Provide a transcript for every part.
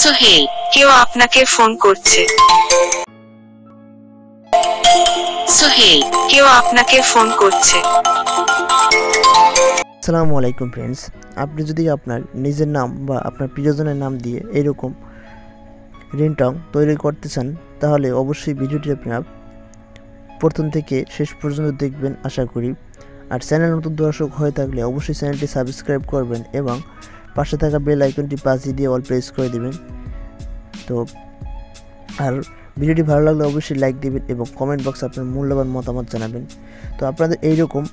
সোহেল, কেউ আপনাকে ফোন করছে। সোহেল, কেউ আপনাকে ফোন করছে। আসসালামু আলাইকুম ফ্রেন্ডস, আপনি যদি আপনার নিজের নাম বা আপনার প্রিয়জনের নাম দিয়ে এরকম রিংটং তৈরি করতে চান তাহলে অবশ্যই ভিডিওটি আপনারা প্রথম থেকে শেষ পর্যন্ত দেখবেন আশা করি। আর চ্যানেল নতুন দর্শক হয়ে থাকলে অবশ্যই চ্যানেলটি সাবস্ক্রাইব করবেন এবং পাশে থাকা বেল আইকনটি বাজিয়ে দিয়ে অল প্রেস করে দেবেন। তো আর ভিডিওটি ভালো লাগলে অবশ্যই লাইক দেবেন এবং কমেন্ট বক্সে আপনার মূল্যবান মতামত জানাবেন। তো আপনাদের এইরকম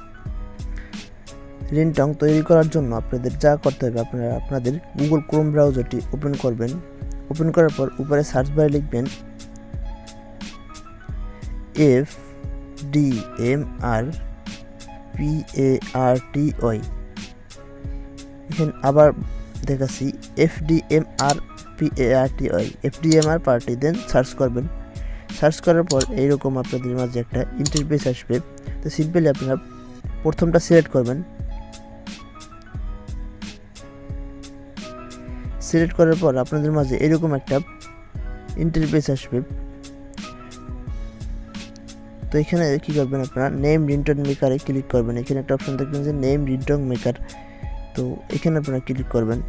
রিংটং তৈরি করার জন্য আপনাদের যা করতে হবে, আপনারা আপনাদের গুগল ক্রোম ব্রাউজারটি ওপেন করবেন। ওপেন করার পর উপরে সার্চ বারে লিখবেন FDMRPARTY। এখানে আবার দেখাচ্ছি FDMR পার্টি, দেন সার্চ করবেন। সার্চ করার পর এইরকম আপনাদের মাঝে একটা ইন্টারফেস আসবে। তো সিম্পলি আপনারা প্রথমটা সিলেক্ট করবেন। সিলেক্ট করার পর আপনাদের মাঝে এরকম একটা ইন্টারফেস আসবে। তো এখানে কি করবেন, আপনারা নেম রিংটন মেকারে ক্লিক করবেন। এখানে একটা অপশন দেখবেন যে নেম রিংটন মেকার, তো এখানে আপনারা ক্লিক করবেন।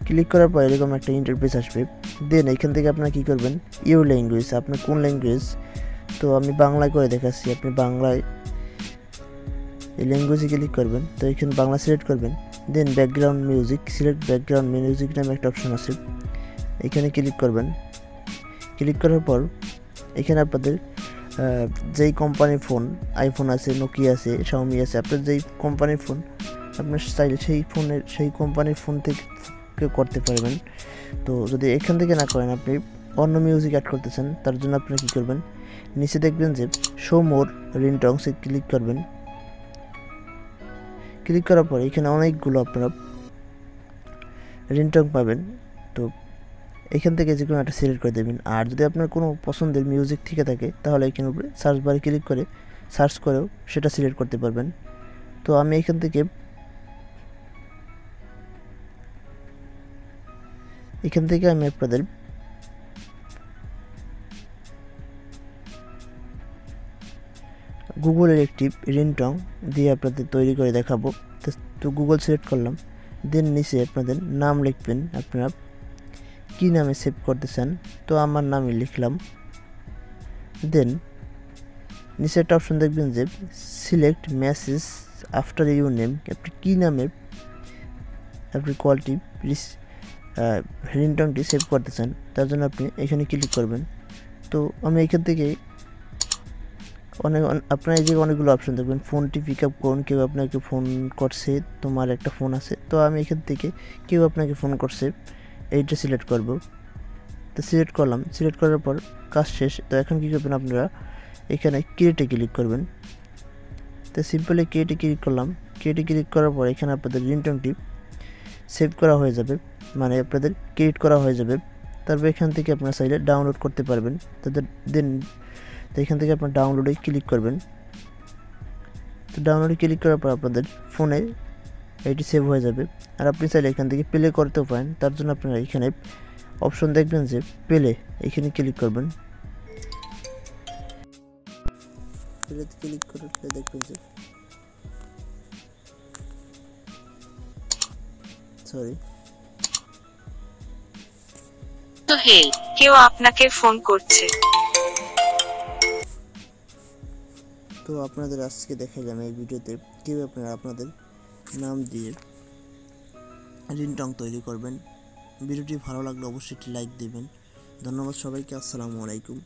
ক্লিক করার পর এরকম একটা ইন্টারফেস আসবে। দেন এখান থেকে আপনারা কি করবেন, ইউর ল্যাঙ্গুয়েজ, আপনার কোন ল্যাঙ্গুয়েজ। তো আমি বাংলায় করে দেখাচ্ছি, আপনি বাংলায় এই ল্যাঙ্গুয়েজে ক্লিক করবেন। তো এখানে বাংলা সিলেক্ট করবেন। Then background music, select background music নামে একটা অপশন আছে, এখানে ক্লিক করবেন। ক্লিক করার পর এখানে আপনাদের যেই কোম্পানির ফোন, আইফোন আছে, নোকিয়া আছে, শাওমি আছে, আপনার যেই কোম্পানির ফোন আপনার চাইলে সেই কোম্পানির ফোন থেকে করতে পারবেন। তো যদি এখান থেকে না করেন, আপনি অন্য মিউজিক অ্যাড করতে চান, তার জন্য আপনারা কী করবেন, নিচে দেখবেন যে শো মোর রিংটংসে ক্লিক করবেন। ক্লিক করার পর এখানে অনেকগুলো আপনারা রিংটং পাবেন। তো এখান থেকে যে কোনো একটা সিলেক্ট করে দেবেন। আর যদি আপনার কোনো পছন্দের মিউজিক থেকে থাকে তাহলে এখানে উপরে সার্চ বারে ক্লিক করে সার্চ করেও সেটা সিলেক্ট করতে পারবেন। তো আমি এখান থেকে আমি আপনাদের গুগলের একটি রিংটং দিয়ে আপনাদের তৈরি করে দেখাবো। তো গুগল সিলেক্ট করলাম। দেন নিচে আপনাদের নাম লিখবেন, আপনারা কী নামে সেভ করতে চান। তো আমার নামই লিখলাম। দেন নিচে একটা অপশন দেখবেন যে select message after your name, আপনি কী নামে আপনি কলটি রিংটংটি সেভ করতে চান, তার জন্য আপনি এখানে ক্লিক করবেন। তো আমি এখান থেকে আপনার এই যে অনেকগুলো অপশন দেখবেন, ফোনটি পিক আপ করুন, কেউ আপনাকে ফোন করছে, তোমার একটা ফোন আছে। তো আমি এখান থেকে কেউ আপনাকে ফোন করছে এইটা সিলেক্ট করব। তো সিলেক্ট করলাম। সিলেক্ট করার পর কাজ শেষ। তো এখন কী করবেন, আপনারা এখানে ক্রিয়েটে ক্লিক করবেন। তো সিম্পলি ক্রিয়েটে ক্লিক করলাম। ক্রিয়েটে ক্লিক করার পর এখানে আপনাদের রিংটংটি সেভ করা হয়ে যাবে, মানে আপনাদের ক্রিয়েট করা হয়ে যাবে। তারপর এখান থেকে আপনারা চাইলে ডাউনলোড করতে পারবেন। দেন তো এখান থেকে আপনার ডাউনলোডে ক্লিক করবেন। তো ডাউনলোডে ক্লিক করার পর আপনাদের ফোনে এটি সেভ হয়ে যাবে। আর আপনি চাইলে এখান থেকে প্লে করতেও পারেন, তার জন্য আপনারা এখানে অপশন দেখবেন যে প্লে, এখানে ক্লিক করবেন। প্লেতে ক্লিক করলে দেখবেন যে সোহেল, কেউ আপনাকে ফোন করছে। তো আপনাদের আজকে দেখালাম এই ভিডিওতে কীভাবে আপনারা আপনাদের নাম দিয়ে রিংটং তৈরি করবেন। ভিডিওটি ভালো লাগলে অবশ্যই একটি লাইক দেবেন। ধন্যবাদ সবাইকে। আসসালামু আলাইকুম।